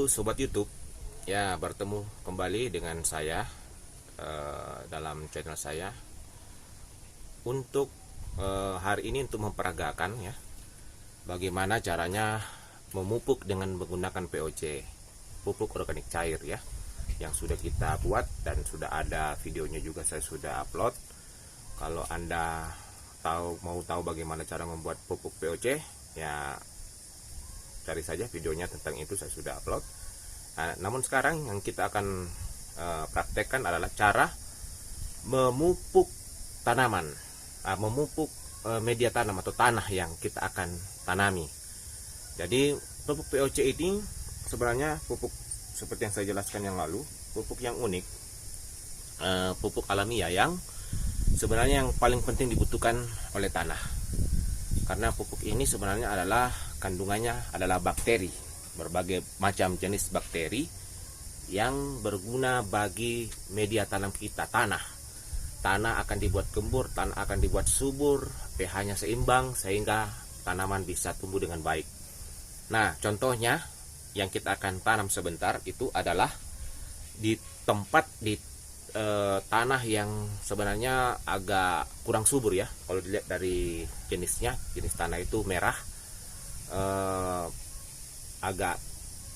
Halo Sobat YouTube, ya bertemu kembali dengan saya dalam channel saya untuk hari ini untuk memperagakan ya bagaimana caranya memupuk dengan menggunakan POC, pupuk organik cair ya, yang sudah kita buat dan sudah ada videonya juga saya sudah upload. Kalau Anda mau tahu bagaimana cara membuat pupuk POC, ya cari saja videonya tentang itu, saya sudah upload. Namun sekarang yang kita akan praktekkan adalah cara memupuk tanaman, memupuk media tanam atau tanah yang kita akan tanami. Jadi pupuk POC ini sebenarnya pupuk seperti yang saya jelaskan yang lalu, pupuk yang unik, pupuk alamiah yang sebenarnya yang paling penting dibutuhkan oleh tanah. Karena pupuk ini sebenarnya adalah kandungannya adalah bakteri, berbagai macam jenis bakteri yang berguna bagi media tanam kita, tanah. Tanah akan dibuat gembur, tanah akan dibuat subur, pH-nya seimbang sehingga tanaman bisa tumbuh dengan baik. Nah, contohnya yang kita akan tanam sebentar itu adalah di tempat tanah yang sebenarnya agak kurang subur ya. Kalau dilihat dari jenisnya, jenis tanah itu merah, agak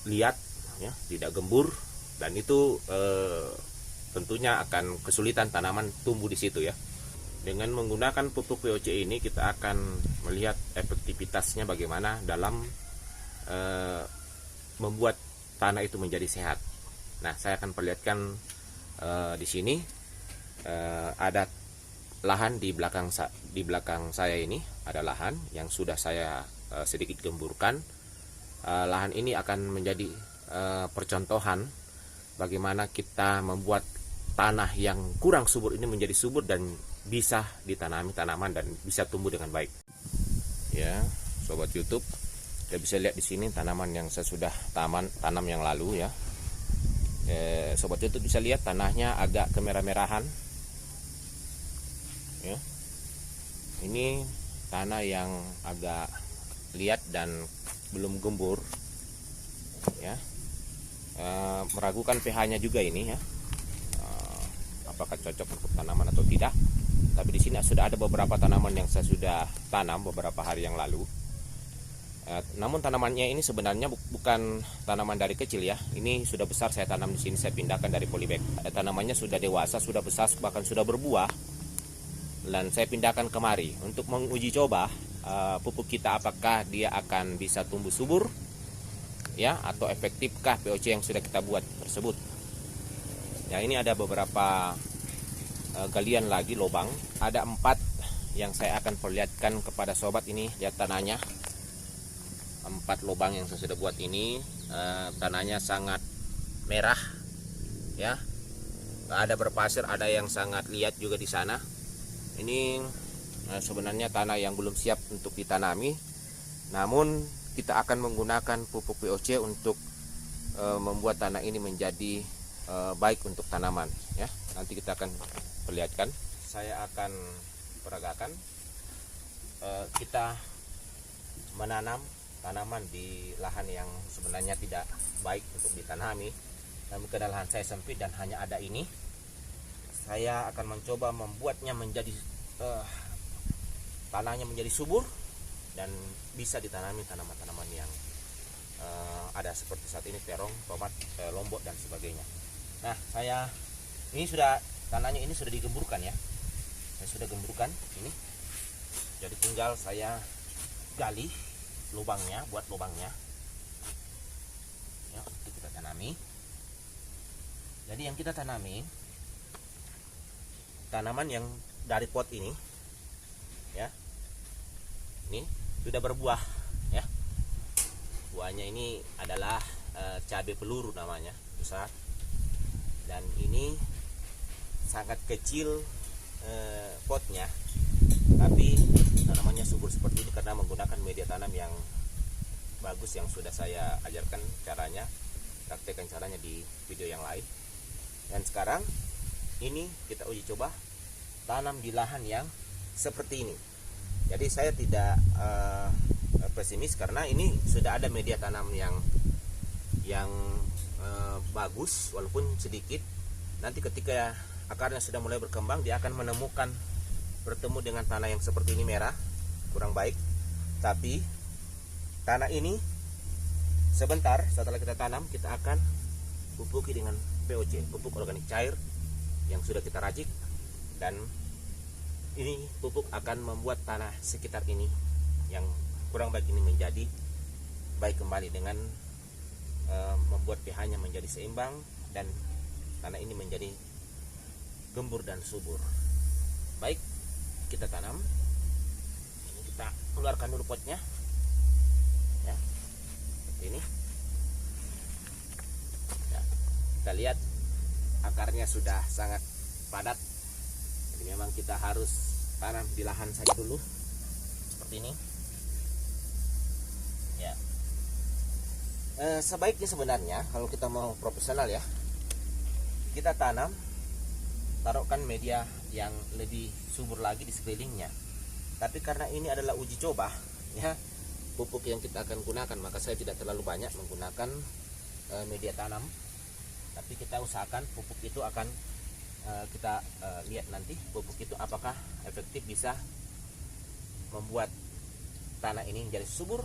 liat ya, tidak gembur, dan itu tentunya akan kesulitan tanaman tumbuh di situ ya. Dengan menggunakan pupuk POC ini kita akan melihat efektivitasnya bagaimana dalam membuat tanah itu menjadi sehat. Nah, saya akan perlihatkan di sini ada lahan di belakang saya. Ini ada lahan yang sudah saya sedikit gemburkan. Lahan ini akan menjadi percontohan bagaimana kita membuat tanah yang kurang subur ini menjadi subur dan bisa ditanami tanaman dan bisa tumbuh dengan baik. Ya, Sobat YouTube, kita bisa lihat di sini tanaman yang saya sudah tanam yang lalu ya. Sobat YouTube bisa lihat tanahnya agak kemerah-merahan ya. Ini tanah yang agak liat dan belum gembur ya. Meragukan pH-nya juga ini ya, apakah cocok untuk tanaman atau tidak. Tapi di sini sudah ada beberapa tanaman yang saya sudah tanam beberapa hari yang lalu. Namun tanamannya ini sebenarnya bukan tanaman dari kecil ya. Ini sudah besar, saya tanam di sini, saya pindahkan dari polybag. Tanamannya sudah dewasa, sudah besar, bahkan sudah berbuah. Dan saya pindahkan kemari untuk menguji coba pupuk kita apakah dia akan bisa tumbuh subur ya, atau efektifkah POC yang sudah kita buat tersebut. Ya, ini ada beberapa galian lagi lubang. Ada 4 yang saya akan perlihatkan kepada sobat ini. Lihat tanahnya. 4 lubang yang saya sudah buat ini, tanahnya sangat merah ya, ada berpasir, ada yang sangat liat juga di sana. Ini sebenarnya tanah yang belum siap untuk ditanami, namun kita akan menggunakan pupuk POC untuk membuat tanah ini menjadi baik untuk tanaman ya. Nanti kita akan perlihatkan. Saya akan peragakan kita menanam tanaman di lahan yang sebenarnya tidak baik untuk ditanami. Namun karena lahan saya sempit dan hanya ada ini, saya akan mencoba membuatnya menjadi tanahnya menjadi subur dan bisa ditanami tanaman-tanaman yang ada seperti saat ini, terong, tomat, lombok dan sebagainya. Nah, tanahnya ini sudah digemburkan ya. Saya sudah gemburkan ini. Jadi tinggal saya gali lubangnya, buat lubangnya ya, untuk kita tanami. Jadi yang kita tanami tanaman yang dari pot ini ya, ini sudah berbuah ya. Buahnya ini adalah cabai peluru namanya, besar, dan ini sangat kecil potnya, tapi tanamannya subur seperti ini karena menggunakan media tanam yang bagus yang sudah saya ajarkan caranya, praktekkan caranya di video yang lain. Dan sekarang ini kita uji coba tanam di lahan yang seperti ini. Jadi saya tidak pesimis karena ini sudah ada media tanam yang yang bagus walaupun sedikit. Nanti ketika akarnya sudah mulai berkembang, dia akan menemukan bertemu dengan tanah yang seperti ini merah, kurang baik. Tapi tanah ini sebentar setelah kita tanam, kita akan pupuki dengan POC, pupuk organik cair yang sudah kita racik, dan ini pupuk akan membuat tanah sekitar ini yang kurang baik ini menjadi baik kembali dengan membuat pH-nya menjadi seimbang dan tanah ini menjadi gembur dan subur. Baik, kita tanam. Ini kita keluarkan dulu potnya, ya, seperti ini. Ya, kita lihat akarnya sudah sangat padat. Jadi memang kita harus tanam di lahan saja dulu, seperti ini. Ya. Sebaiknya sebenarnya kalau kita mau profesional ya, kita tanam, taruhkan media yang lebih subur lagi di sekelilingnya. Tapi karena ini adalah uji coba, ya, pupuk yang kita akan gunakan, maka saya tidak terlalu banyak menggunakan media tanam. Tapi kita usahakan pupuk itu akan kita lihat nanti pupuk itu apakah efektif bisa membuat tanah ini menjadi subur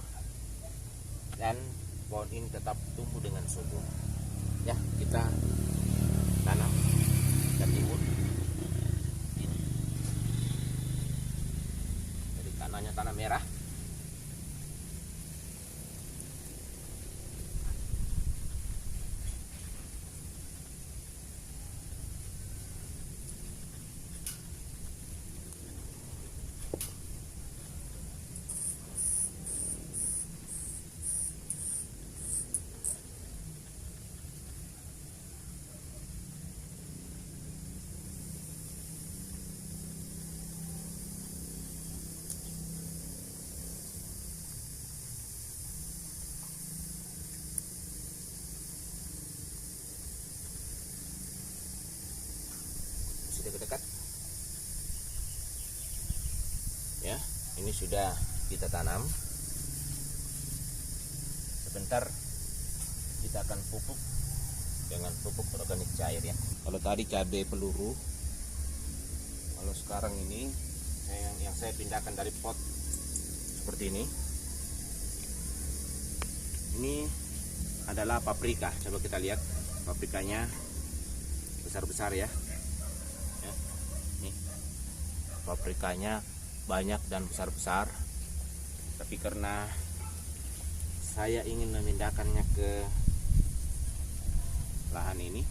dan pohon ini tetap tumbuh dengan subur. Ya, kita tanam dan timbun. Ini. Jadi tanahnya tanah merah. Dekat ya, ini sudah kita tanam. Sebentar kita akan pupuk dengan pupuk organik cair ya. Kalau tadi cabai peluru, kalau sekarang ini yang saya pindahkan dari pot seperti ini adalah paprika. Coba kita lihat paprikanya besar-besar ya. Paprikanya banyak dan besar-besar, tapi karena saya ingin memindahkannya ke lahan ini,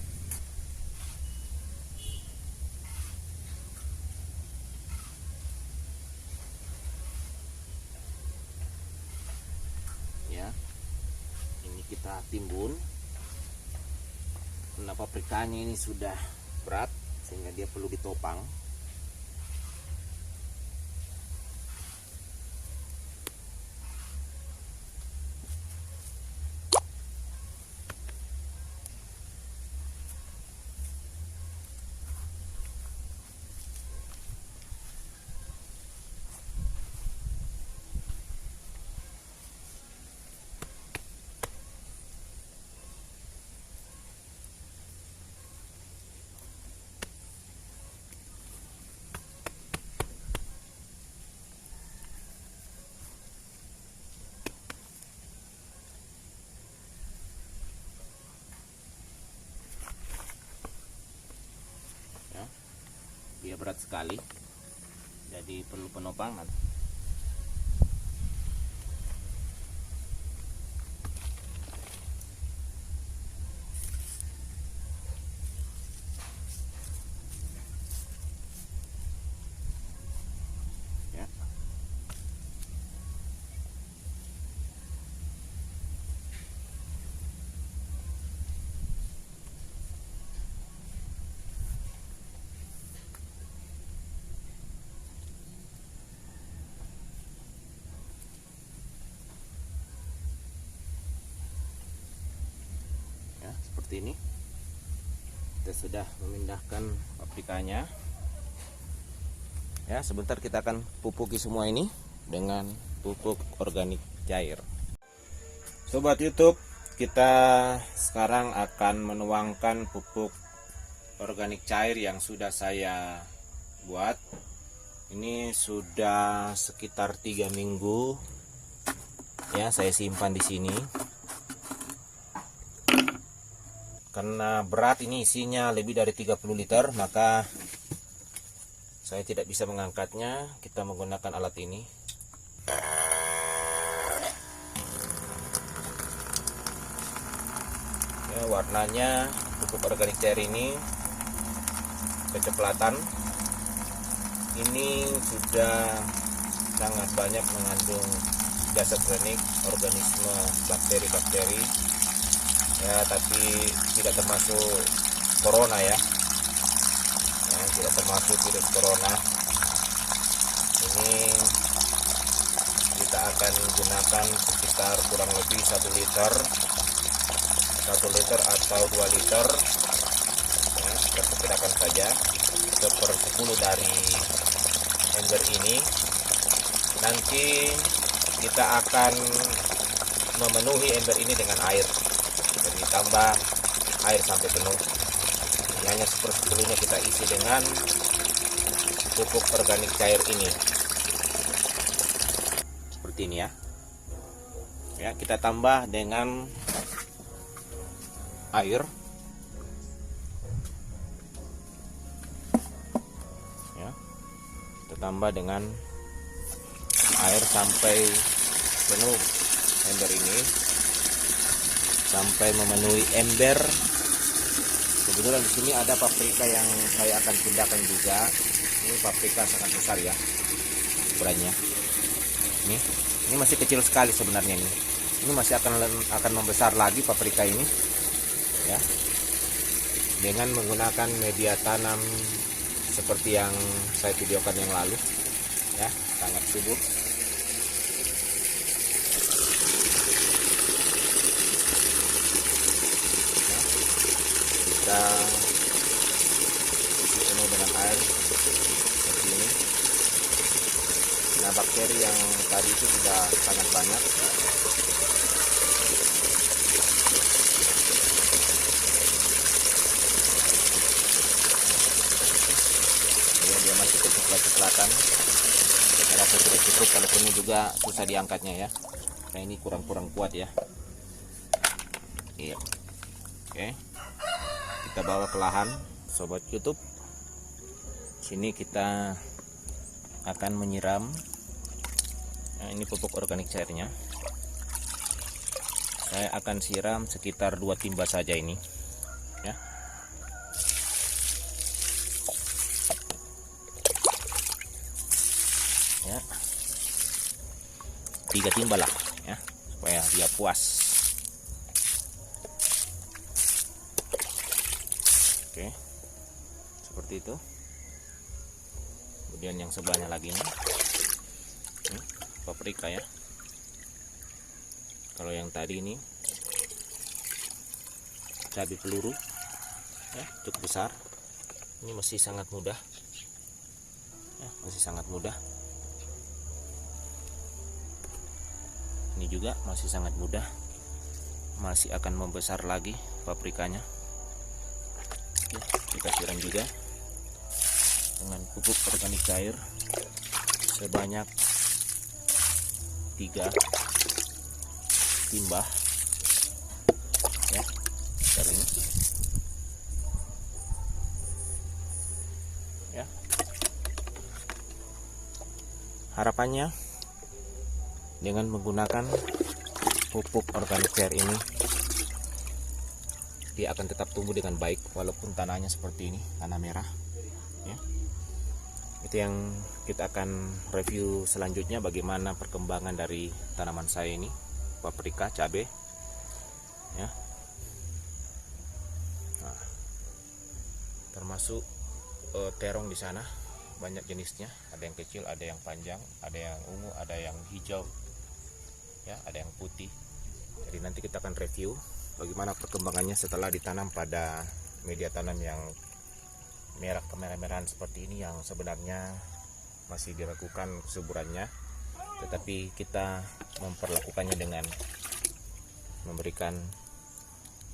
ya, ini kita timbun. Karena paprikanya ini sudah berat sehingga dia perlu ditopang. Dia berat sekali, jadi perlu penopangan. Ya. Seperti ini, kita sudah memindahkan paprikanya ya. Sebentar kita akan pupuki semua ini dengan pupuk organik cair. Sobat YouTube, kita sekarang akan menuangkan pupuk organik cair yang sudah saya buat. Ini sudah sekitar 3 minggu ya saya simpan di sini. Karena berat ini isinya lebih dari 30 liter, maka saya tidak bisa mengangkatnya. Kita menggunakan alat ini. Ya, warnanya pupuk organik cair ini kecoklatan. Ini sudah sangat banyak mengandung zat organik, organisme bakteri-bakteri. Ya, tapi tidak termasuk corona ya, tidak termasuk virus corona. Ini kita akan gunakan sekitar kurang lebih 1 liter atau 2 liter ya, kita perkirakan saja 1/10 dari ember ini. Nanti kita akan memenuhi ember ini dengan air. Jadi ditambah air sampai penuh. Ini hanya 1/10-nya kita isi dengan pupuk organik cair ini. Seperti ini ya. Ya, kita tambah dengan air. Ya. Kita tambah dengan air sampai penuh ember ini. Sampai memenuhi ember. Kebetulan di sini ada paprika yang saya akan pindahkan juga. Ini paprika sangat besar ya ukurannya. Ini masih kecil sekali sebenarnya ini. Ini masih akan membesar lagi paprika ini ya. Dengan menggunakan media tanam seperti yang saya videokan yang lalu ya, sangat subur. Kita isi penuh dengan air seperti ini. Nah, bakteri yang tadi itu sudah sangat banyak. Ya, dia masih kecoklat-coklatan. Saya rasa sudah cukup, kalaupun ini juga susah diangkatnya ya. Nah, ini kurang kuat ya. Iya. Oke. Kita bawa ke lahan, sobat YouTube. Sini kita akan menyiram. Nah, ini pupuk organik cairnya. Saya akan siram sekitar 2 timba saja ini, ya. Ya. 3 timba lah, ya, supaya dia puas. Oke, seperti itu. Kemudian yang sebelahnya lagi ini paprika ya. Kalau yang tadi ini cabai peluru ya, cukup besar. Ini masih sangat mudah ya, masih sangat mudah. Ini juga masih sangat mudah, masih akan membesar lagi paprikanya. Kita siram juga dengan pupuk organik cair sebanyak 3 timba ya, caranya ya. Harapannya dengan menggunakan pupuk organik cair ini, dia akan tetap tumbuh dengan baik walaupun tanahnya seperti ini, tanah merah ya. Itu yang kita akan review selanjutnya, bagaimana perkembangan dari tanaman saya ini, paprika, cabai ya. Nah, termasuk terong di sana banyak jenisnya, ada yang kecil, ada yang panjang, ada yang ungu, ada yang hijau ya, ada yang putih. Jadi nanti kita akan review bagaimana perkembangannya setelah ditanam pada media tanam yang merah kemerah-merahan seperti ini, yang sebenarnya masih diragukan kesuburannya, tetapi kita memperlakukannya dengan memberikan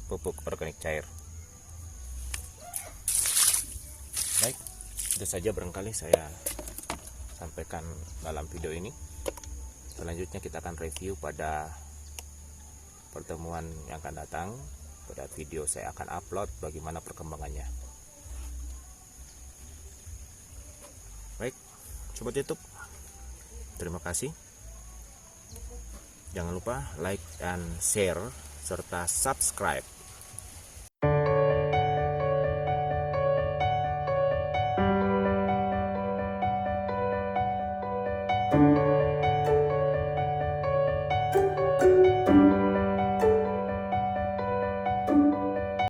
pupuk organik cair. Baik, itu saja barangkali saya sampaikan dalam video ini. Selanjutnya kita akan review pada pertemuan yang akan datang. Pada video saya akan upload bagaimana perkembangannya. Baik, Sobat YouTube, terima kasih. Jangan lupa like dan share serta subscribe.